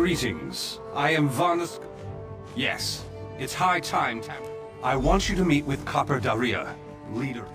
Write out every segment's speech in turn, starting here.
Greetings. I am Varnas... Yes, it's high time, I want you to meet with Daria, leader.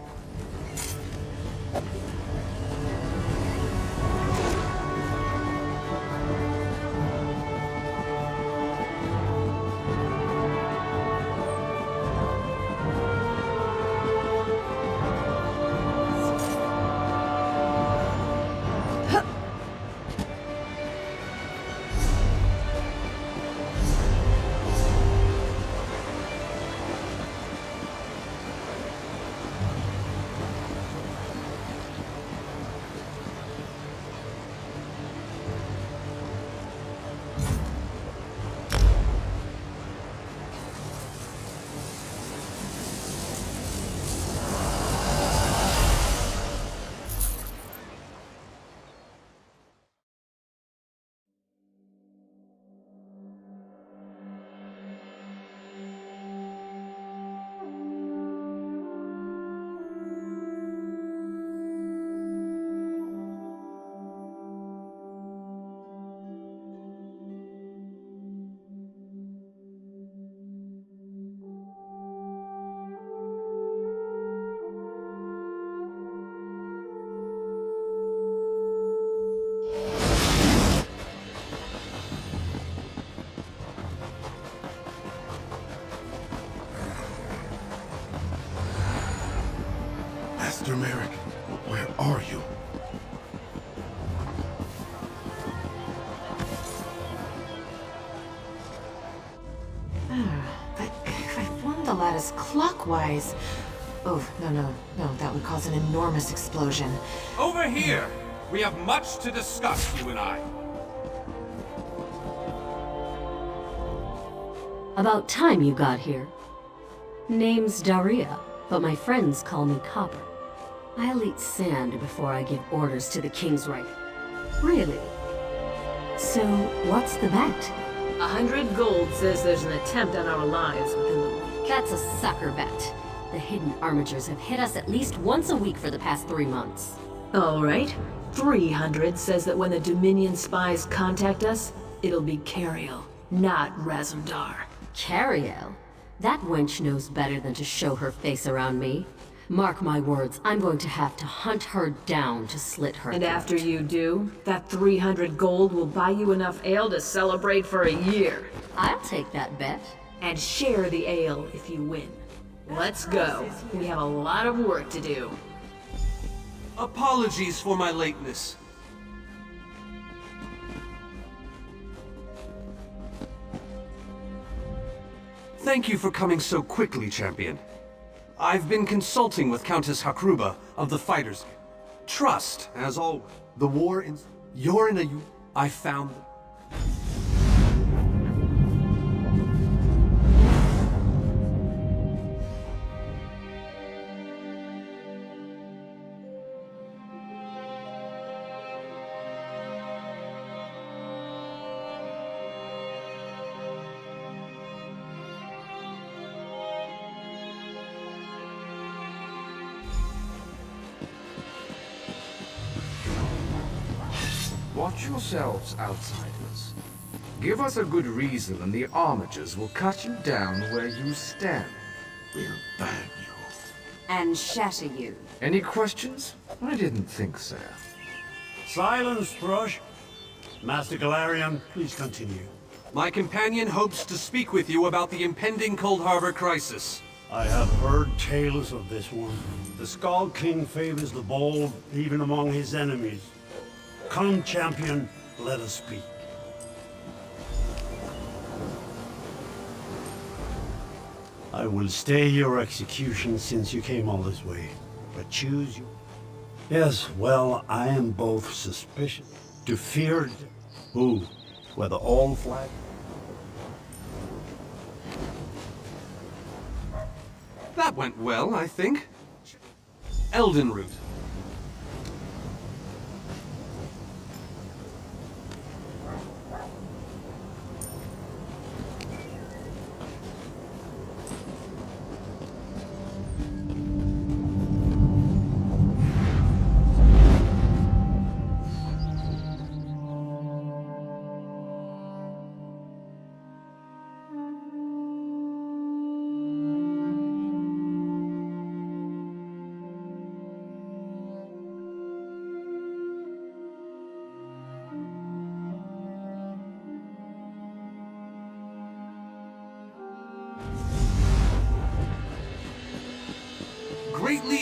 Master Merrick, where are you? But if I form the lattice clockwise... Oh, no, that would cause an enormous explosion. Over here! We have much to discuss, you and I. About time you got here. Name's Daria, but my friends call me Copper. I'll eat sand before I give orders to the King's Right. Really? So, what's the bet? 100 gold says there's an attempt on our lives within the week. That's a sucker bet. The hidden armatures have hit us at least once a week for the past 3 months. All right. 300 says that when the Dominion spies contact us, it'll be Cariel, not Razumdar. Cariel? That wench knows better than to show her face around me. Mark my words, I'm going to have to hunt her down to slit her And throat. after you do, that 300 gold will buy you enough ale to celebrate for a year. I'll take that bet. And share the ale if you win. Let's go. We have a lot of work to do. Apologies for my lateness. Thank you for coming so quickly, Champion. I've been consulting with Countess Hakruba of the Fighters. Trust, as always. The war in... You're in a... I found... Watch yourselves, outsiders. Give us a good reason and the armatures will cut you down where you stand. We'll burn you. And shatter you. Any questions? I didn't think so. Silence, Thrush. Master Galarian, please continue. My companion hopes to speak with you about the impending Cold Harbor crisis. I have heard tales of this one. The Skull King favors the bold, even among his enemies. Come, champion, let us speak. I will stay your execution since you came all this way, but choose you. Yes, well, I am both suspicious, to fear who, whether all flag. That went well, I think. Elden Root.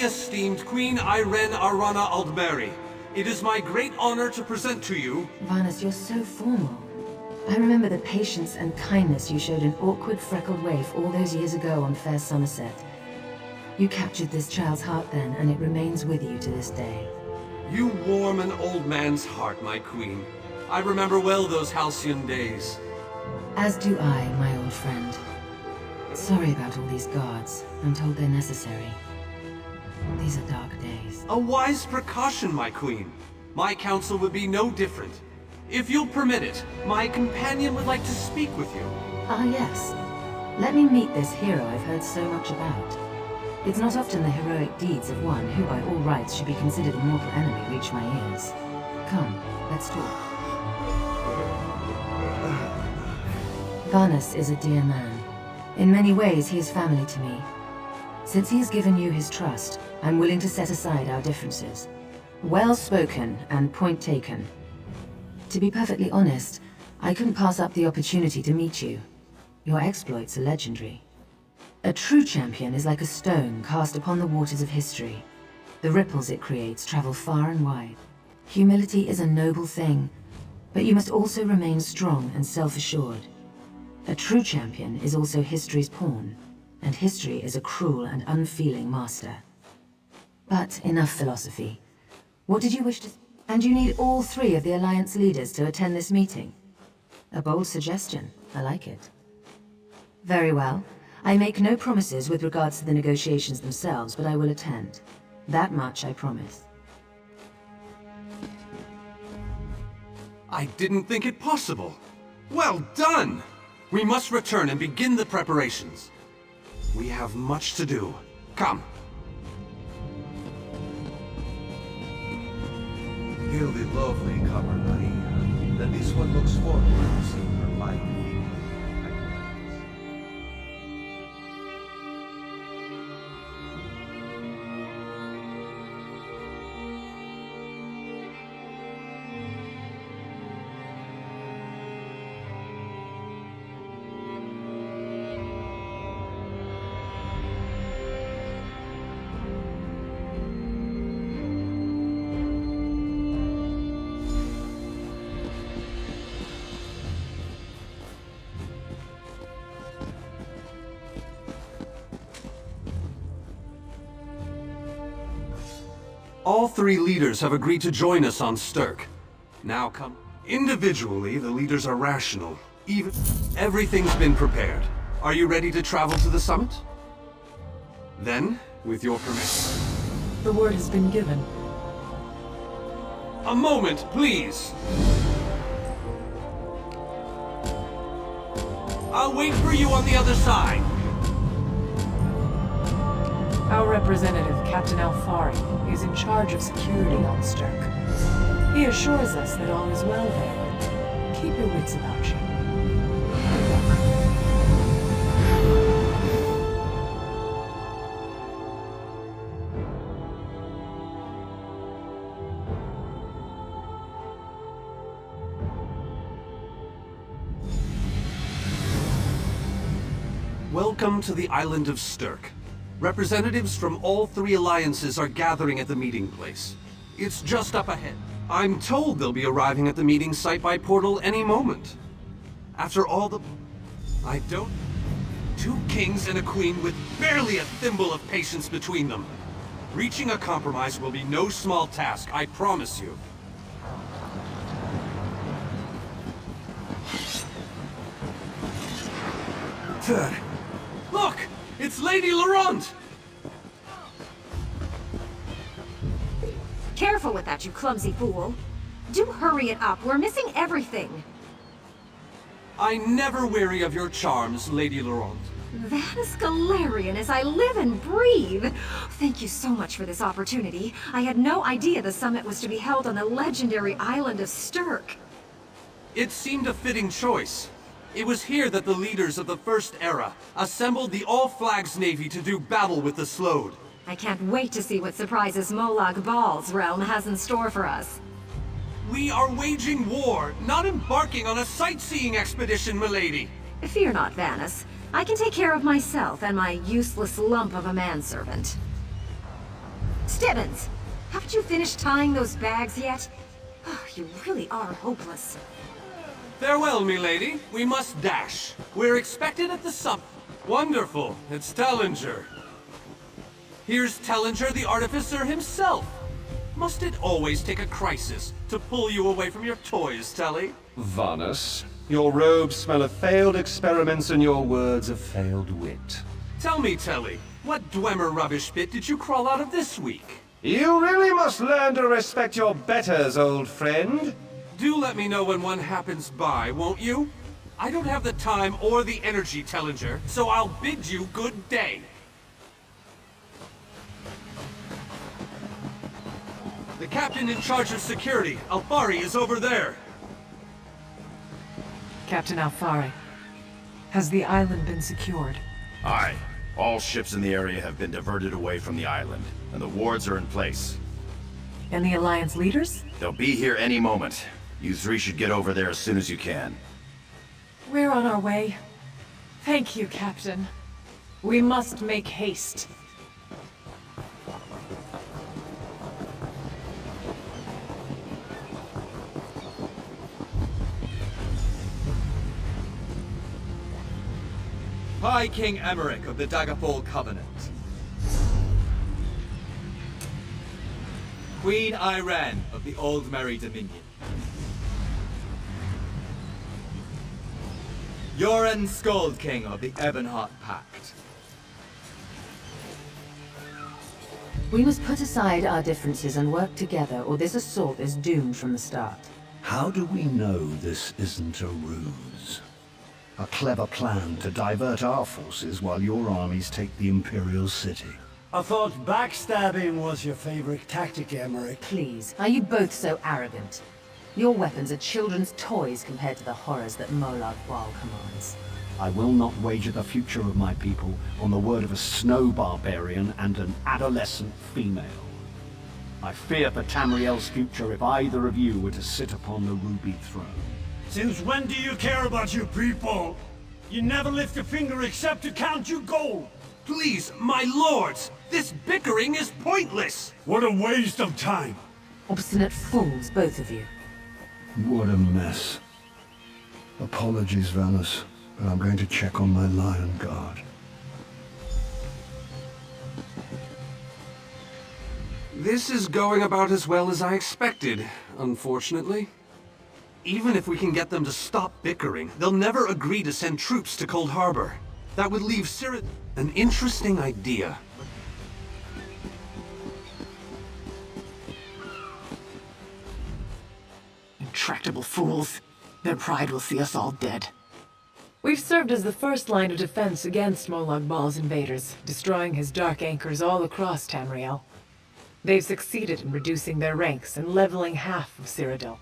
esteemed Queen Irene Arana Aldmeri, it is my great honor to present to you... Varnus, you're so formal. I remember the patience and kindness you showed an awkward, freckled waif all those years ago on fair Somerset. You captured this child's heart then, and it remains with you to this day. You warm an old man's heart, my queen. I remember well those halcyon days. As do I, my old friend. Sorry about all these guards. I'm told they're necessary. These are dark days. A wise precaution, my queen. My counsel would be no different. If you'll permit it, my companion would like to speak with you. Ah, yes. Let me meet this hero I've heard so much about. It's not often the heroic deeds of one who by all rights should be considered a mortal enemy reach my ears. Come, let's talk. Varnus is a dear man. In many ways, he is family to me. Since he has given you his trust, I'm willing to set aside our differences. Well spoken and point taken. To be perfectly honest, I couldn't pass up the opportunity to meet you. Your exploits are legendary. A true champion is like a stone cast upon the waters of history. The ripples it creates travel far and wide. Humility is a noble thing, but you must also remain strong and self-assured. A true champion is also history's pawn, and history is a cruel and unfeeling master. But enough philosophy. What did you wish to... And you need all 3 of the Alliance leaders to attend this meeting? A bold suggestion. I like it. Very well. I make no promises with regards to the negotiations themselves, but I will attend. That much I promise. I didn't think it possible. Well done! We must return and begin the preparations. We have much to do. Come. He'll be lovely, Katherina. Then this one looks forward to seeing her life. All 3 leaders have agreed to join us on Stirk. Now come. Individually, the leaders are rational. Everything's been prepared. Are you ready to travel to the summit? Then, with your permission. The word has been given. A moment, please! I'll wait for you on the other side! Our representative, Captain Alfari, is in charge of security on Stirk. He assures us that all is well there. Keep your wits about you. Welcome to the island of Stirk. Representatives from all 3 alliances are gathering at the meeting place. It's just up ahead. I'm told they'll be arriving at the meeting site by portal any moment. After all the... I don't... 2 kings and a queen with barely a thimble of patience between them. Reaching a compromise will be no small task, I promise you. Look! It's Lady Laurent! Careful with that, you clumsy fool. Do hurry it up. We're missing everything. I never weary of your charms, Lady Laurent. That is Galarian as I live and breathe. Thank you so much for this opportunity. I had no idea the summit was to be held on the legendary island of Stirk. It seemed a fitting choice. It was here that the leaders of the First Era assembled the All-Flags Navy to do battle with the Slode. I can't wait to see what surprises Molag Bal's realm has in store for us. We are waging war, not embarking on a sightseeing expedition, milady. Fear not, Vanus. I can take care of myself and my useless lump of a manservant. Stibbons! Haven't you finished tying those bags yet? Oh, you really are hopeless. Farewell, milady. We must dash. We're expected at the summit. Wonderful. It's Tellinger. Here's Tellinger, the artificer himself. Must it always take a crisis to pull you away from your toys, Telly? Vanus, your robes smell of failed experiments and your words of failed wit. Tell me, Telly, what Dwemer rubbish pit did you crawl out of this week? You really must learn to respect your betters, old friend. Do let me know when one happens by, won't you? I don't have the time or the energy, Tellinger, so I'll bid you good day. The captain in charge of security, Alfari, is over there. Captain Alfari, has the island been secured? Aye. All ships in the area have been diverted away from the island, and the wards are in place. And the Alliance leaders? They'll be here any moment. You three should get over there as soon as you can. We're on our way. Thank you, Captain. We must make haste. High King Emmerich of the Daggerfall Covenant. Queen Irene of the Old Merry Dominion. Yoren Skald King of the Ebonheart Pact. We must put aside our differences and work together, or this assault is doomed from the start. How do we know this isn't a ruse? A clever plan to divert our forces while your armies take the Imperial City. I thought backstabbing was your favorite tactic, Emmerich. Please, are you both so arrogant? Your weapons are children's toys compared to the horrors that Molag Bal commands. I will not wager the future of my people on the word of a snow barbarian and an adolescent female. I fear for Tamriel's future if either of you were to sit upon the Ruby Throne. Since when do you care about your people? You never lift a finger except to count your gold. Please, my lords, this bickering is pointless. What a waste of time. Obstinate fools, both of you. What a mess. Apologies, Vanus, but I'm going to check on my lion guard. This is going about as well as I expected, unfortunately. Even if we can get them to stop bickering, they'll never agree to send troops to Cold Harbor. That would leave Cyril... An interesting idea. Intractable fools. Their pride will see us all dead. We've served as the first line of defense against Molag Bal's invaders, destroying his dark anchors all across Tamriel. They've succeeded in reducing their ranks and leveling half of Cyrodiil.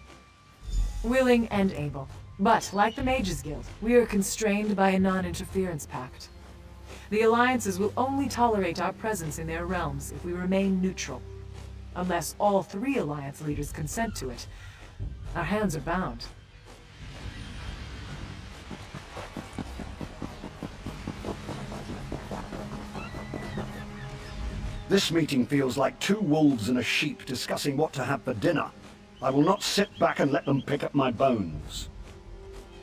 Willing and able. But, like the Mages Guild, we are constrained by a non-interference pact. The alliances will only tolerate our presence in their realms if we remain neutral. Unless all three alliance leaders consent to it, our hands are bound. This meeting feels like two wolves and a sheep discussing what to have for dinner. I will not sit back and let them pick up my bones.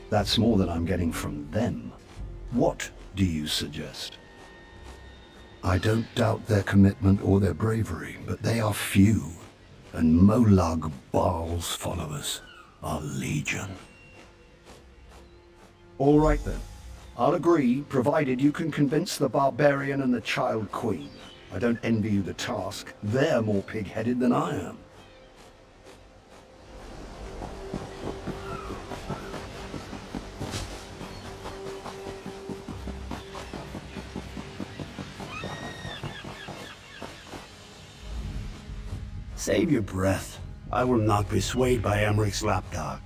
That's more than I'm getting from them. What do you suggest? I don't doubt their commitment or their bravery, but they are few, and Molag Bal's followers are legion. All right then. I'll agree, provided you can convince the barbarian and the child queen. I don't envy you the task. They're more pig-headed than I am. Save your breath. I will not be swayed by Emmerich's lapdog.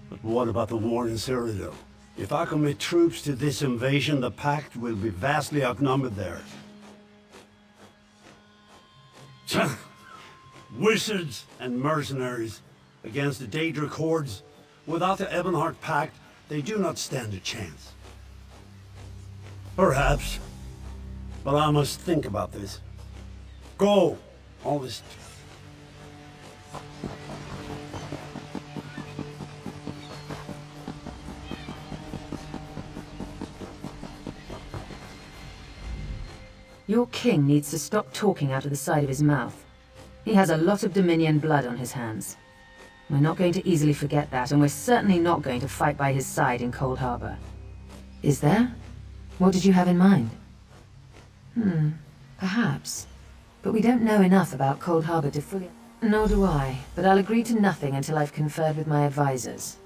But what about the war in Cyrodiil? If I commit troops to this invasion, the Pact will be vastly outnumbered there. Wizards and mercenaries against the Daedric hordes. Without the Ebonheart Pact, they do not stand a chance. Perhaps. But I must think about this. Go! All this... Your king needs to stop talking out of the side of his mouth. He has a lot of Dominion blood on his hands. We're not going to easily forget that, and we're certainly not going to fight by his side in Cold Harbor. Is there? What did you have in mind? Perhaps. But we don't know enough about Cold Harbor to fully... Nor do I, but I'll agree to nothing until I've conferred with my advisors.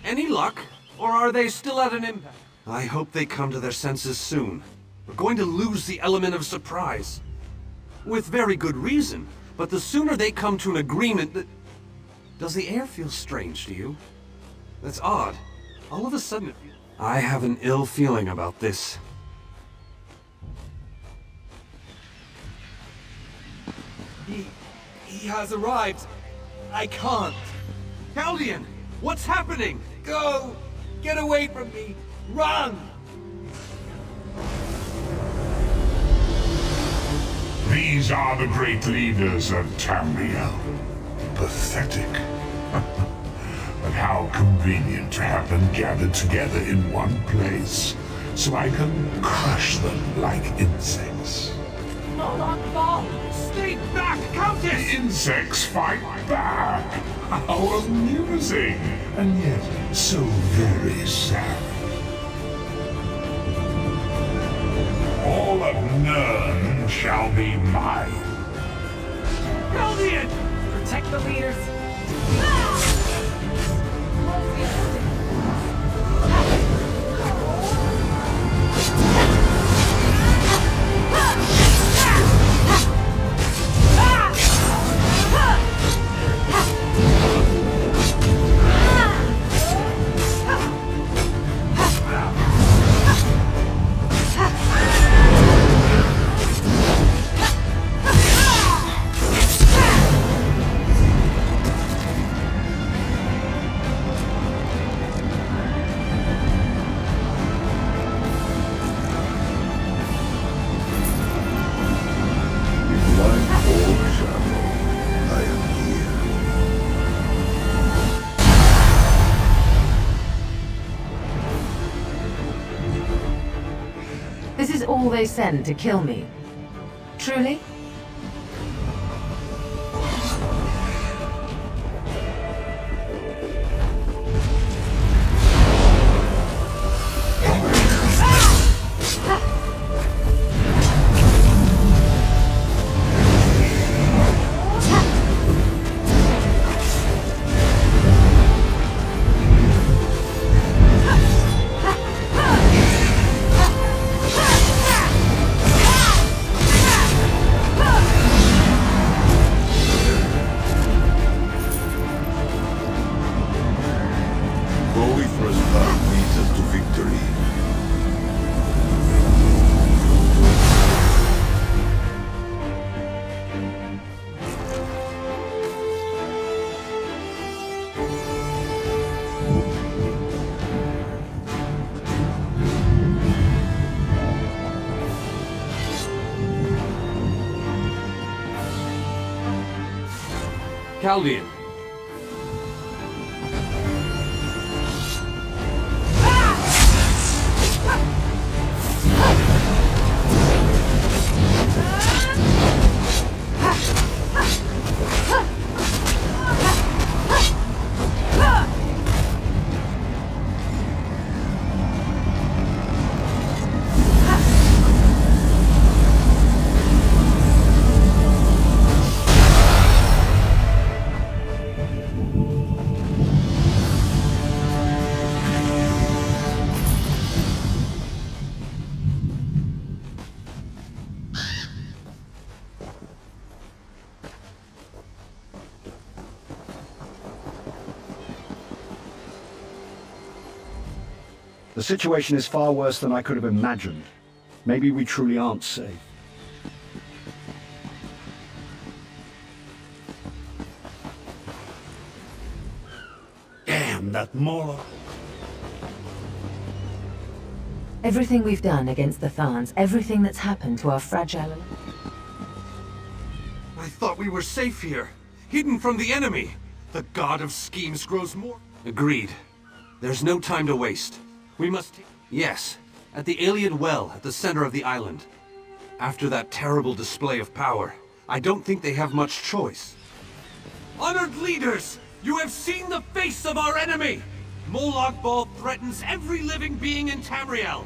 Any luck? Or are they still at an impasse? I hope they come to their senses soon. We're going to lose the element of surprise. With very good reason, but the sooner they come to an agreement that... Does the air feel strange to you? That's odd. All of a sudden... I have an ill feeling about this. He has arrived. I can't. Chaldean! What's happening? Go! Get away from me! Run! These are the great leaders of Tamriel. Pathetic. But how convenient to have them gathered together in one place, so I can crush them like insects. Stay back, Countess! The insects fight back! How amusing! And yet, so very sad. All of Nirn shall be mine. Chaldean! Protect the leaders. This is all they send to kill me. Truly? Chaldean. The situation is far worse than I could have imagined. Maybe we truly aren't safe. Damn, that Moloch. Everything we've done against the Thans, everything that's happened to our fragile... I thought we were safe here, hidden from the enemy. The god of schemes grows more... Agreed. There's no time to waste. We must... Yes, at the Iliad Well at the center of the island. After that terrible display of power, I don't think they have much choice. Honored leaders, you have seen the face of our enemy! Molag Bal threatens every living being in Tamriel.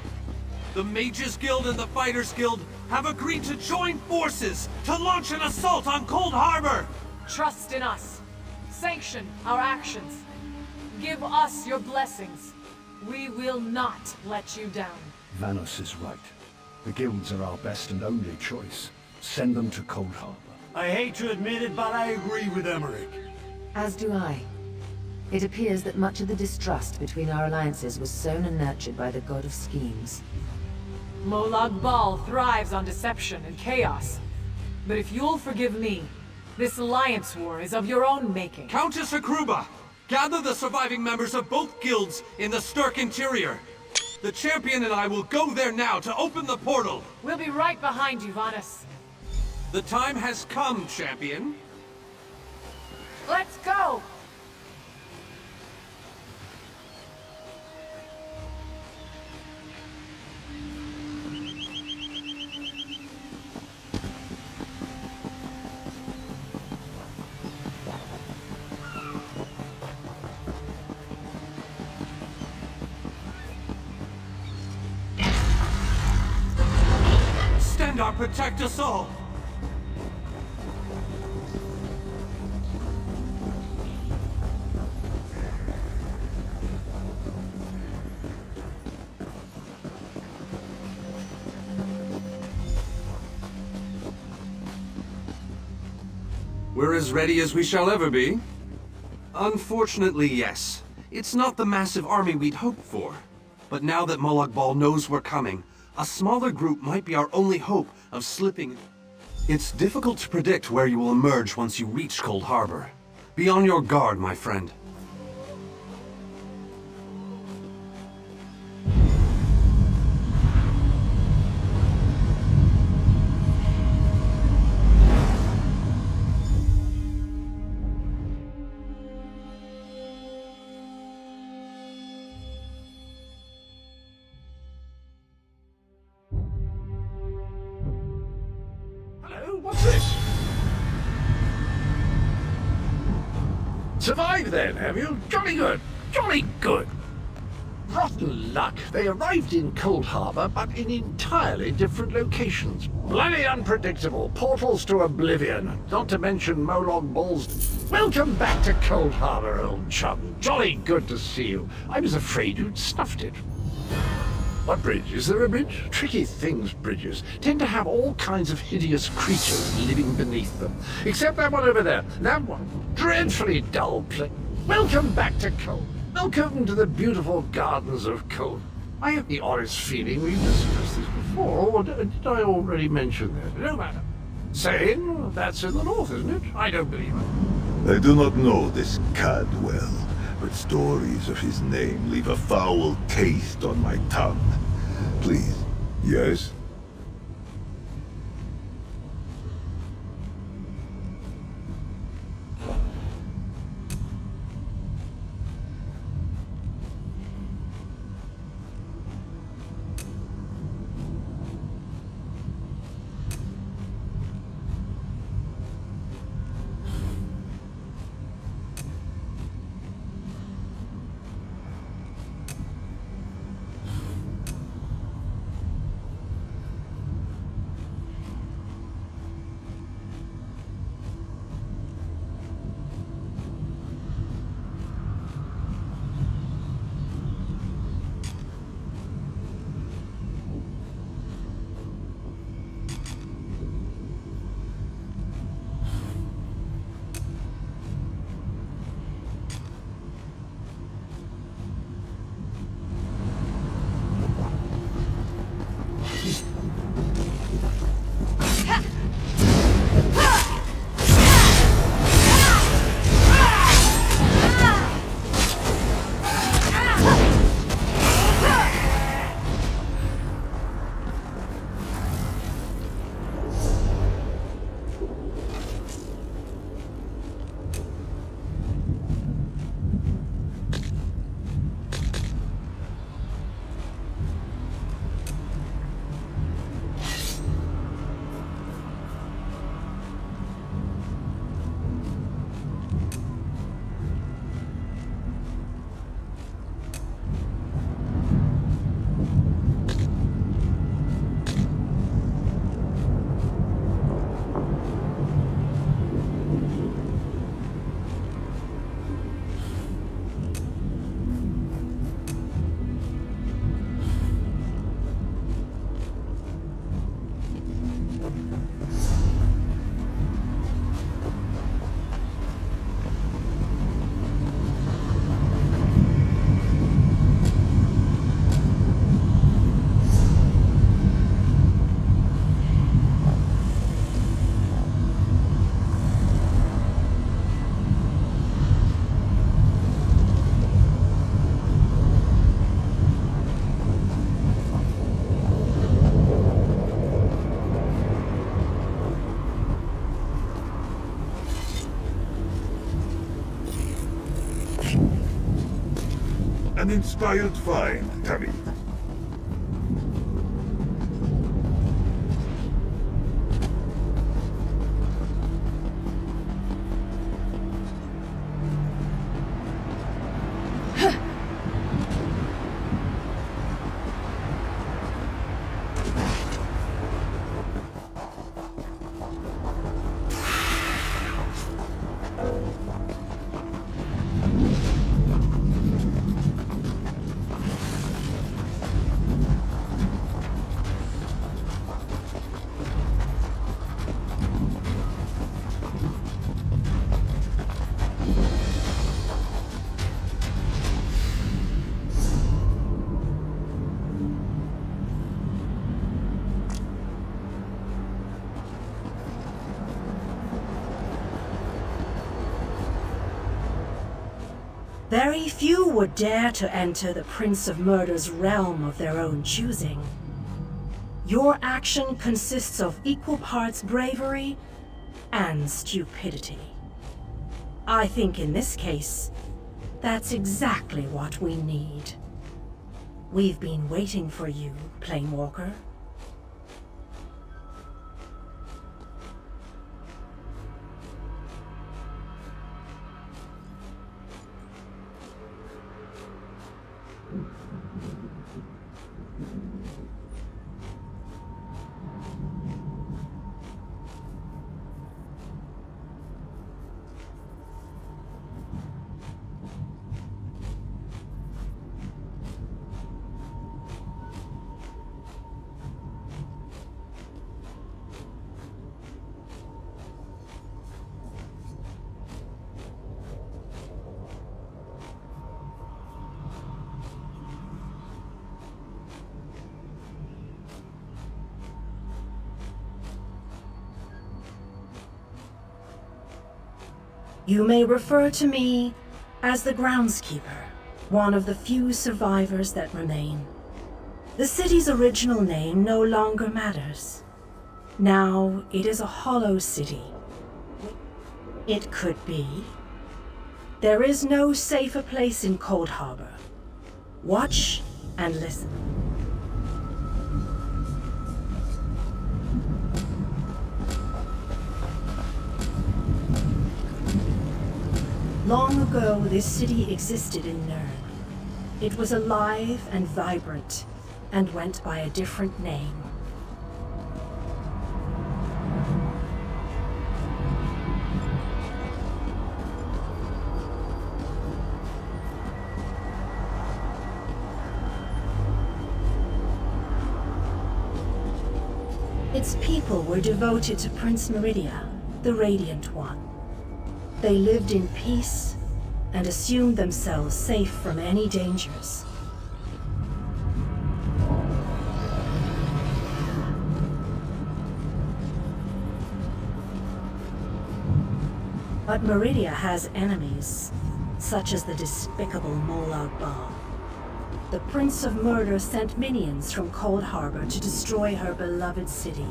The Mages Guild and the Fighters Guild have agreed to join forces to launch an assault on Cold Harbor! Trust in us. Sanction our actions. Give us your blessings. We will not let you down. Vanos is right. The guilds are our best and only choice. Send them to Cold Harbor. I hate to admit it, but I agree with Emmerich. As do I. It appears that much of the distrust between our alliances was sown and nurtured by the god of schemes. Molag Bal thrives on deception and chaos. But if you'll forgive me, this alliance war is of your own making. Countess Hakruba! Gather the surviving members of both guilds in the Sturk interior. The champion and I will go there now to open the portal. We'll be right behind you, Vanos. The time has come, champion. Let's go! Stendarr, protect us all! We're as ready as we shall ever be. Unfortunately, yes. It's not the massive army we'd hoped for. But now that Molag Bal knows we're coming, a smaller group might be our only hope of slipping. It's difficult to predict where you will emerge once you reach Cold Harbor. Be on your guard, my friend. What's this? Survived then, have you? Jolly good. Jolly good. Rotten luck. They arrived in Cold Harbor, but in entirely different locations. Bloody unpredictable. Portals to oblivion. Not to mention Molag Bal's... Welcome back to Cold Harbor, old chum. Jolly good to see you. I was afraid you'd snuffed it. What bridge? Is there a bridge? Tricky things, bridges. Tend to have all kinds of hideous creatures living beneath them. Except that one over there. That one. Dreadfully dull place. Welcome back to Cold. Welcome to the beautiful gardens of Cold. I have the oddest feeling we've discussed this before, or did I already mention that? No matter. Saying that's in the north, isn't it? I don't believe it. I do not know this cad well, but stories of his name leave a foul taste on my tongue. Please, yes? An inspired find, Tabby. Very few would dare to enter the Prince of Murder's realm of their own choosing. Your action consists of equal parts bravery and stupidity. I think in this case, that's exactly what we need. We've been waiting for you, Planewalker. You may refer to me as the groundskeeper, one of the few survivors that remain. The city's original name no longer matters. Now it is a hollow city. It could be. There is no safer place in Cold Harbor. Watch and listen. Long ago, this city existed in Nern. It was alive and vibrant, and went by a different name. Its people were devoted to Prince Meridia, the Radiant One. They lived in peace and assumed themselves safe from any dangers. But Meridia has enemies, such as the despicable Molag Bal. The Prince of Murder sent minions from Cold Harbor to destroy her beloved city.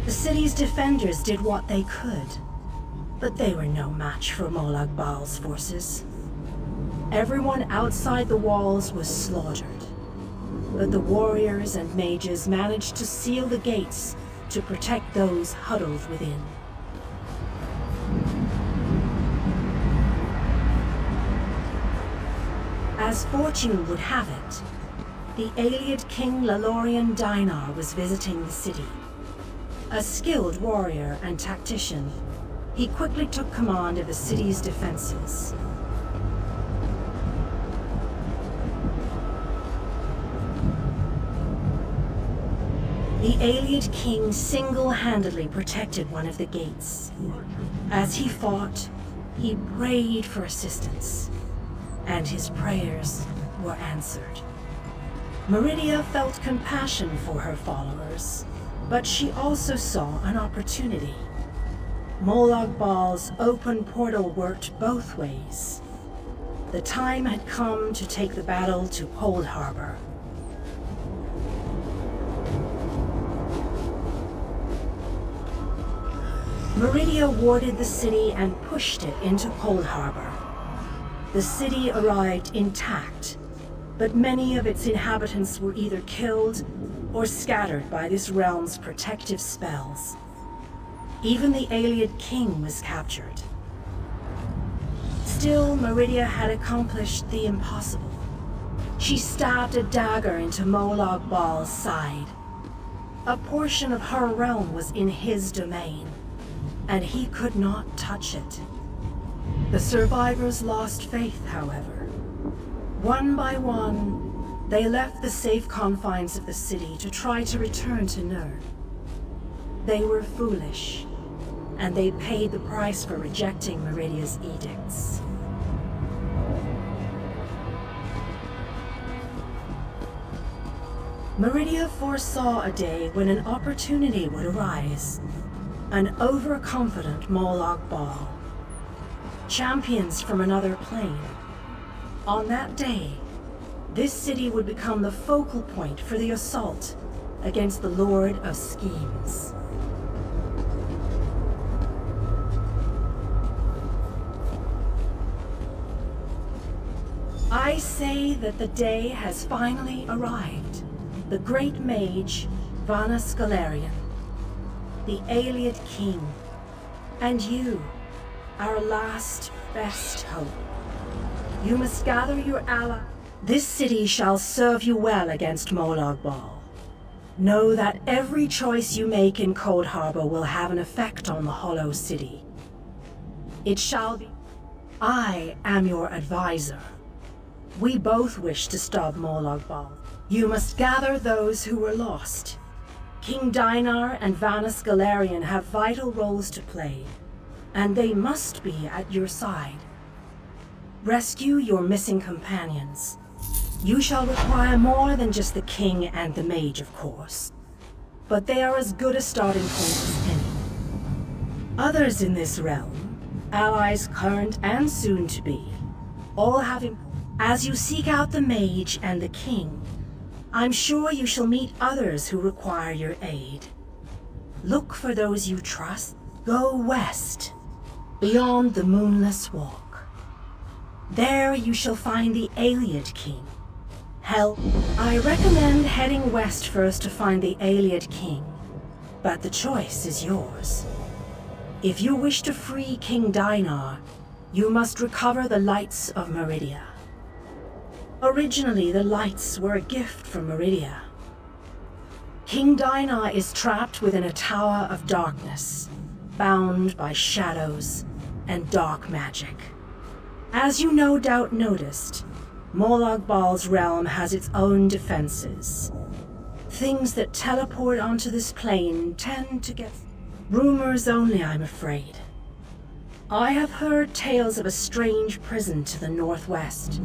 The city's defenders did what they could, but they were no match for Molag Bal's forces. Everyone outside the walls was slaughtered, but the warriors and mages managed to seal the gates to protect those huddled within. As fortune would have it, the Ayleid King Lalorian Dainar was visiting the city. A skilled warrior and tactician, he quickly took command of the city's defenses. The Ayleid king single-handedly protected one of the gates. As he fought, he prayed for assistance, and his prayers were answered. Meridia felt compassion for her followers, but she also saw an opportunity. Molag Bal's open portal worked both ways. The time had come to take the battle to Cold Harbor. Meridia warded the city and pushed it into Cold Harbor. The city arrived intact, but many of its inhabitants were either killed or scattered by this realm's protective spells. Even the Ayleid king was captured. Still, Meridia had accomplished the impossible. She stabbed a dagger into Molag Bal's side. A portion of her realm was in his domain, and he could not touch it. The survivors lost faith, however. One by one, they left the safe confines of the city to try to return to Nurn. They were foolish, and they paid the price for rejecting Meridia's edicts. Meridia foresaw a day when an opportunity would arise. An overconfident Molag Bal. Champions from another plane. On that day, this city would become the focal point for the assault against the Lord of Schemes. I say that the day has finally arrived. The great mage, Vanus Galarian, the Ayleid king, and you, our last best hope. You must gather your ally. This city shall serve you well against Molag Bal. Know that every choice you make in Cold Harbor will have an effect on the Hollow City. It shall be. I am your advisor. We both wish to stop Molag Bal. You must gather those who were lost. King Dinar and Vanus Galarian have vital roles to play, and they must be at your side. Rescue your missing companions. You shall require more than just the king and the mage, of course, but they are as good a starting point as any. Others in this realm, allies current and soon to be, all have as you seek out the mage and the king, I'm sure you shall meet others who require your aid. Look for those you trust. Go west, beyond the Moonless Walk. There you shall find the Ayleid king. Hell, I recommend heading west first to find the Ayleid king, but the choice is yours. If you wish to free King Dinar, you must recover the lights of Meridia. Originally, the lights were a gift from Meridia. King Dinar is trapped within a tower of darkness, bound by shadows and dark magic. As you no doubt noticed, Molag Bal's realm has its own defenses. Things that teleport onto this plane tend to get rumors only, I'm afraid. I have heard tales of a strange prison to the northwest.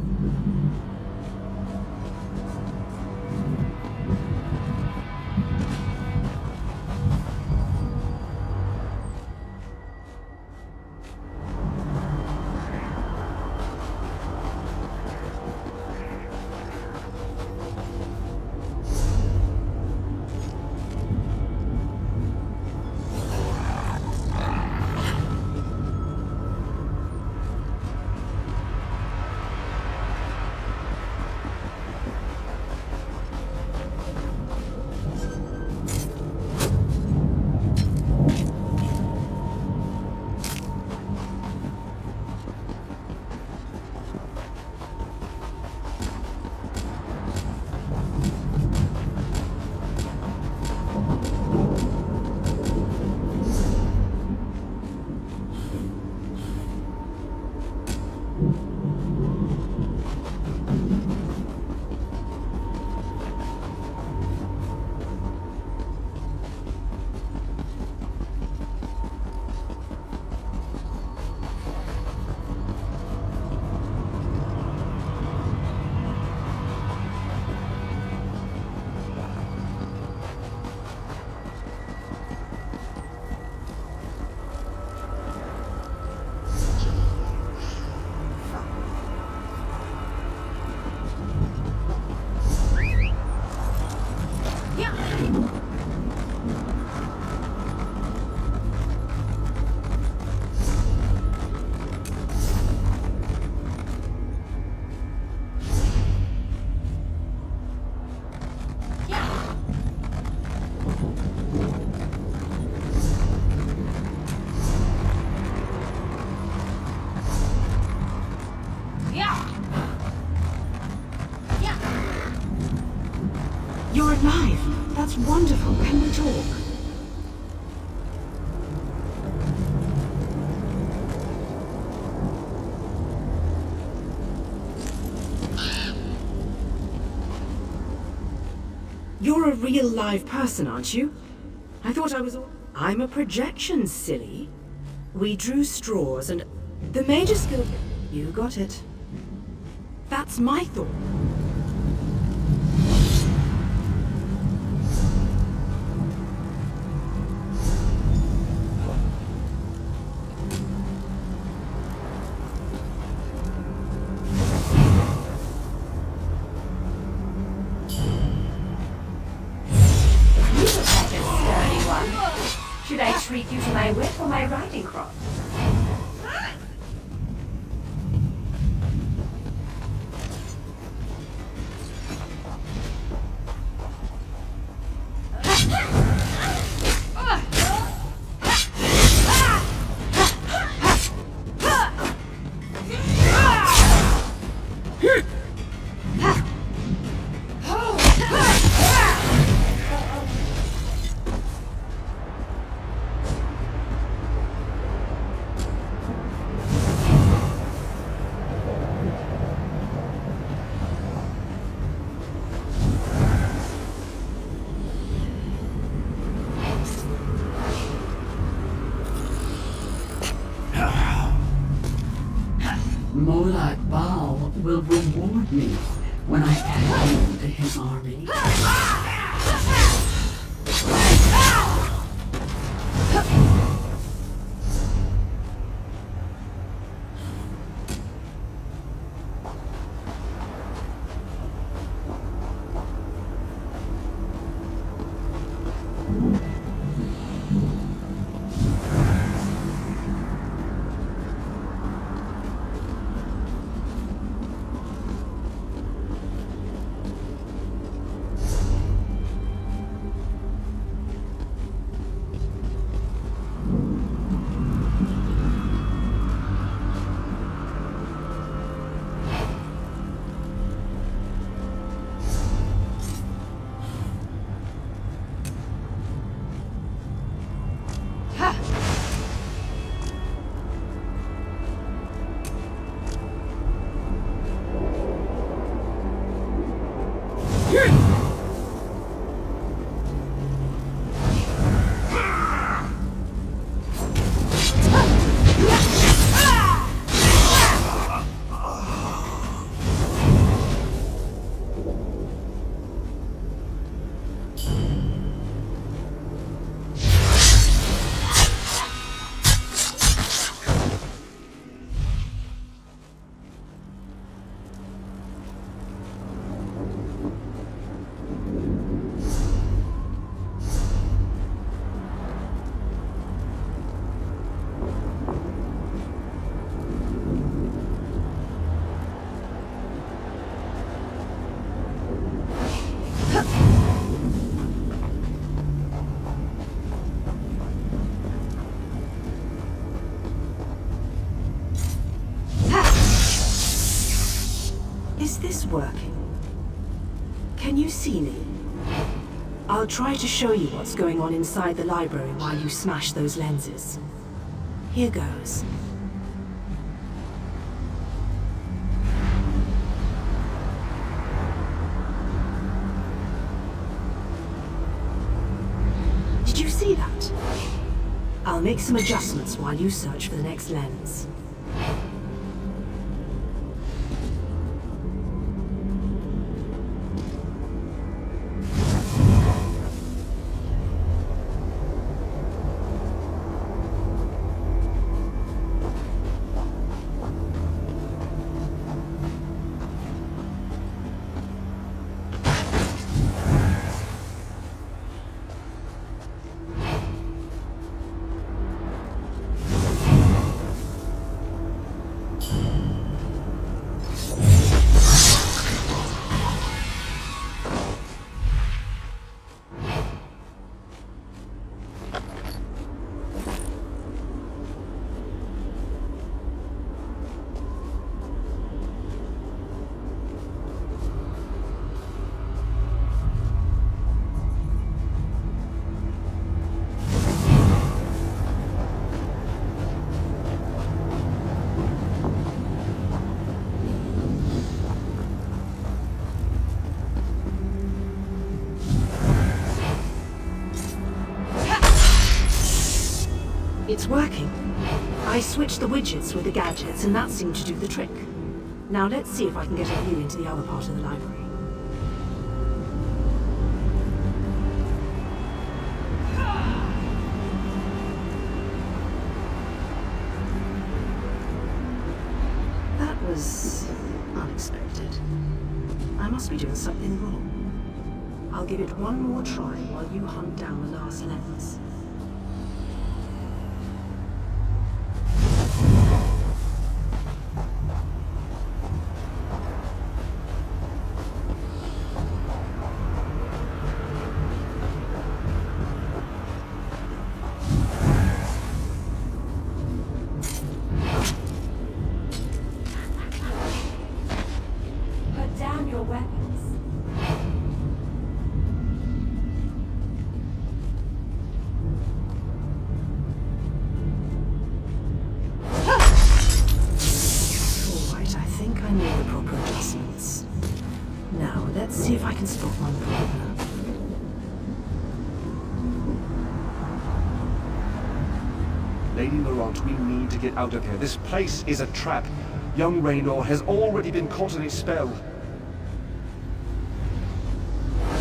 alive! That's wonderful. Can we talk? You're a real live person, aren't you? I thought I was all... I'm a projection, silly. We drew straws and... The major skill... You got it. That's my thought. Should I treat you to my whip or my riding crop? Molag Bal will reward me when I add you to his army. Is this working? Can you see me? I'll try to show you what's going on inside the library while you smash those lenses. Here goes. Did you see that? I'll make some adjustments while you search for the next lens. It's working. I switched the widgets with the gadgets, and that seemed to do the trick. Now let's see if I can get a view into the other part of the library. That was unexpected. I must be doing something wrong. I'll give it one more try while you hunt down the last lens. Put down your weapons. Alright, I think I made the proper adjustments. Now, let's see if I can spot one problem. Lady Laurent, we need to get out of here. This place is a trap. Young Raynor has already been caught in a spell.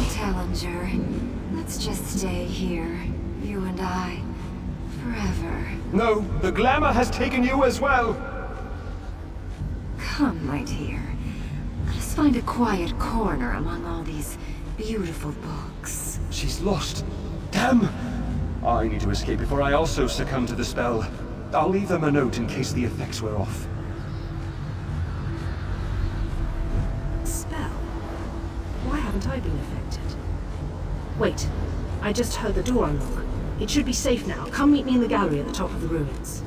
Tellinger, let's just stay here, you and I, forever. No, the glamour has taken you as well. Come, my dear. Let us find a quiet corner among all these beautiful books. She's lost. Damn! I need to escape before I also succumb to the spell. I'll leave them a note in case the effects wear off. Spell? Why haven't I been affected? Wait, I just heard the door unlock. It should be safe now. Come meet me in the gallery at the top of the ruins.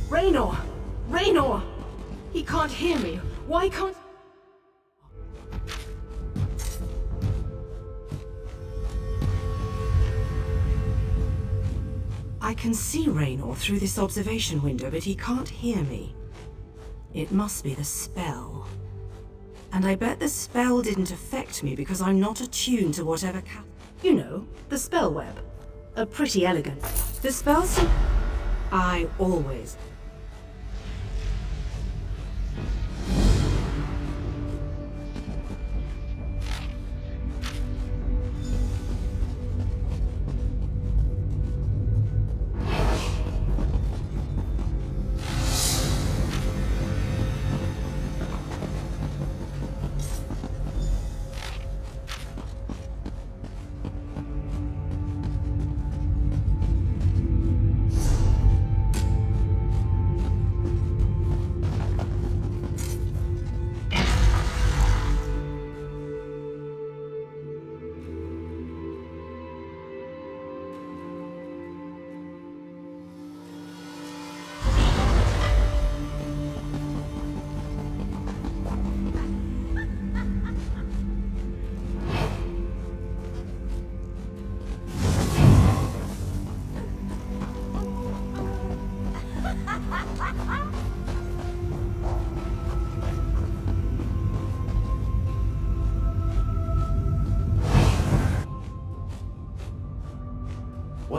Raynor! Raynor! He can't hear me. Why can't... I can see Raynor through this observation window, but he can't hear me. It must be the spell. And I bet the spell didn't affect me because I'm not attuned to whatever You know, the spell web. Pretty elegant. The spells... I always...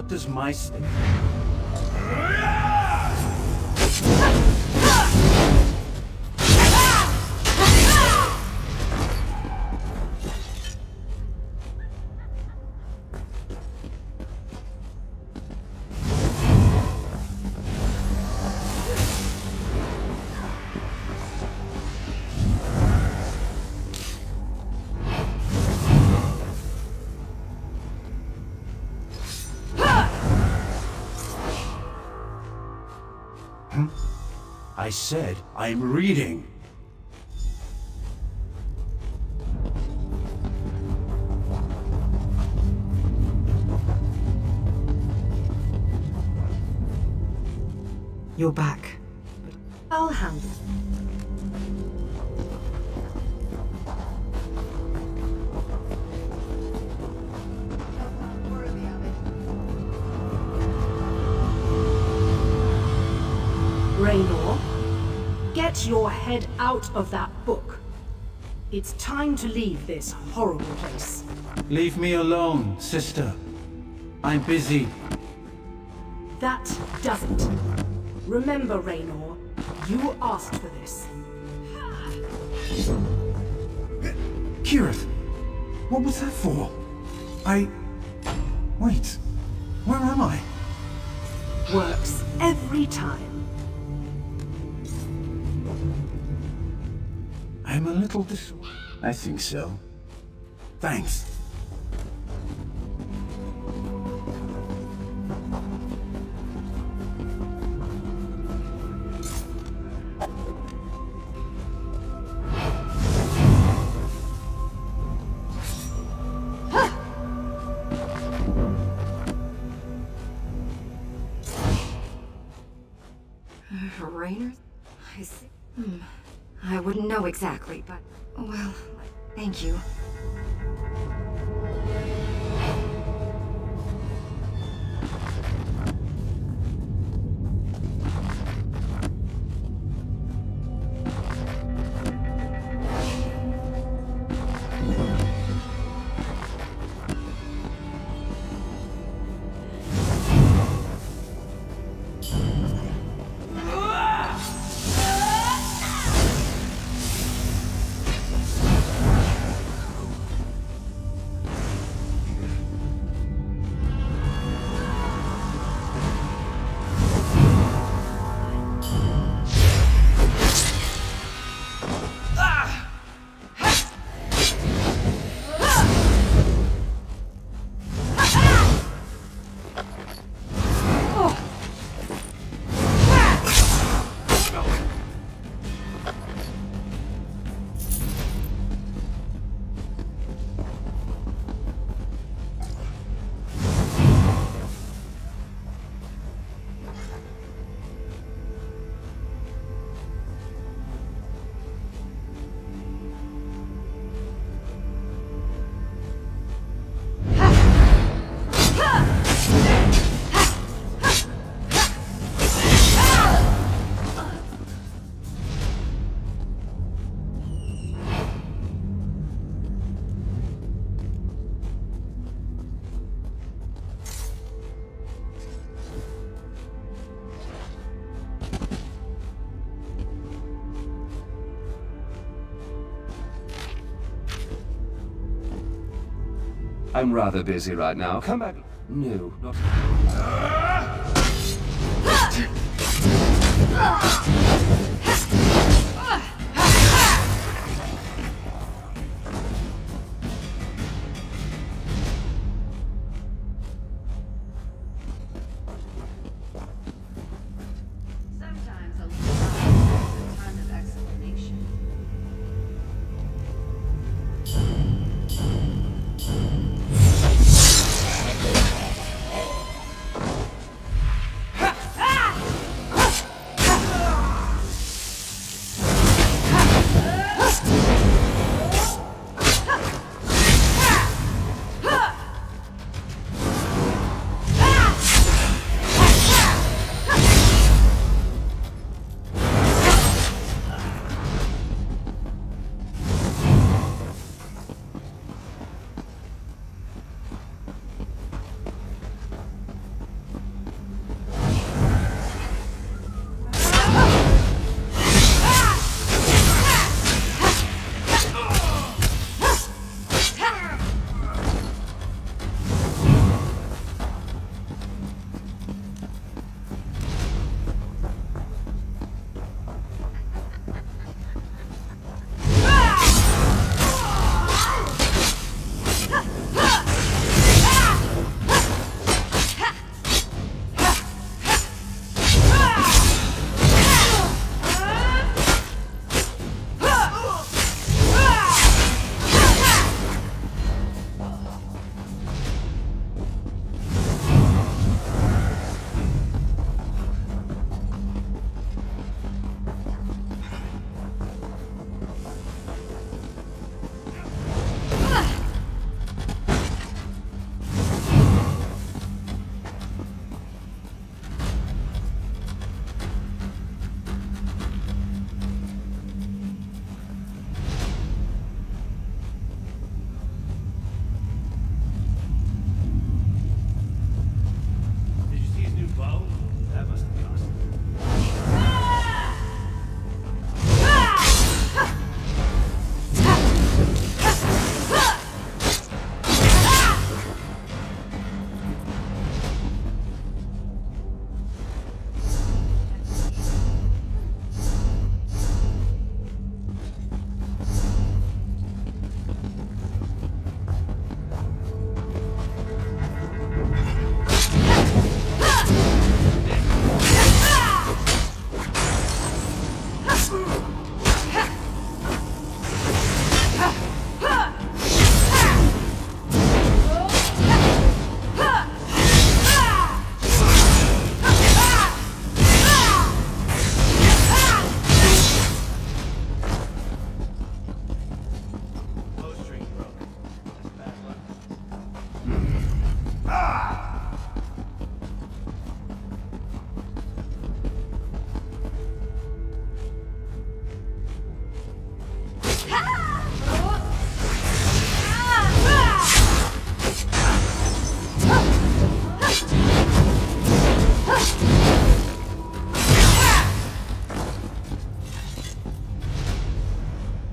What does my state... I said I'm reading. You're back. I'll handle it. Raynor, get your head out of that book. It's time to leave this horrible place. Leave me alone, sister. I'm busy. That doesn't. Remember, Raynor, you asked for this. Kirith, what was that for? Wait, where am I? Works every time. I'm a little I think so. Thanks. Raynor? I see. I wouldn't know exactly, but... well, thank you. I'm rather busy right now. Come back. No, not... Sometimes a little is a ton of explanation.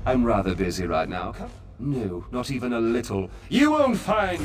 I'm rather busy right now. No, not even a little. You won't find...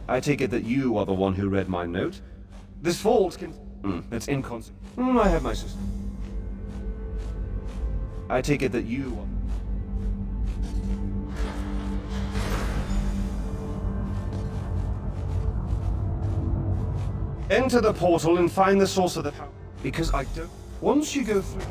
I take it that you are the one who read my note? This vault can... that's inconsequential. I have my sister. I take it that you are... Enter the portal and find the source of the power. Because I don't... Once you go through...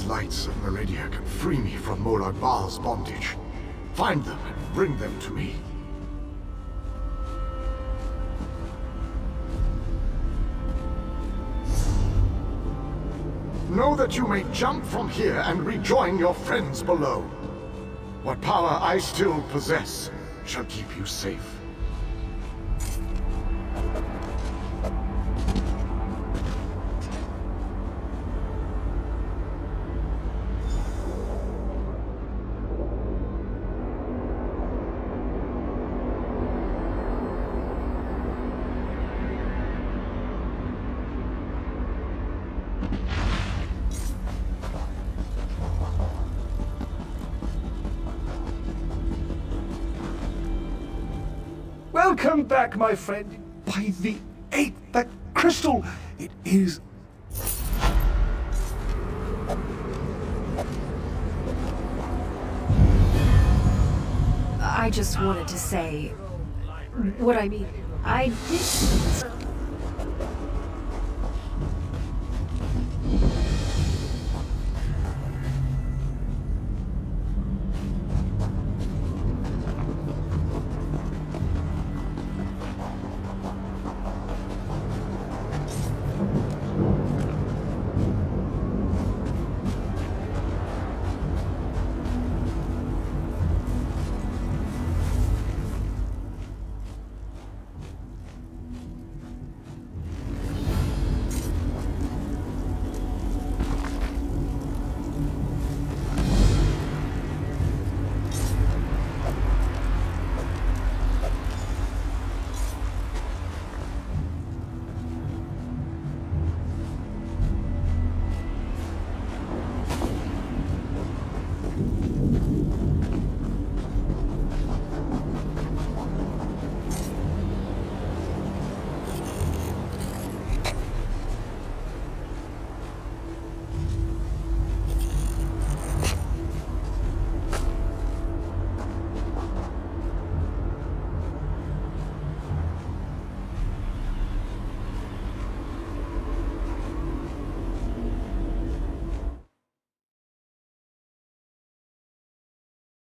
Lights of Meridia can free me from Molag Bal's bondage. Find them and bring them to me. Know that you may jump from here and rejoin your friends below. What power I still possess shall keep you safe. Welcome back, my friend. By the 8th, that crystal, it is... I just wanted to say what I mean. I did...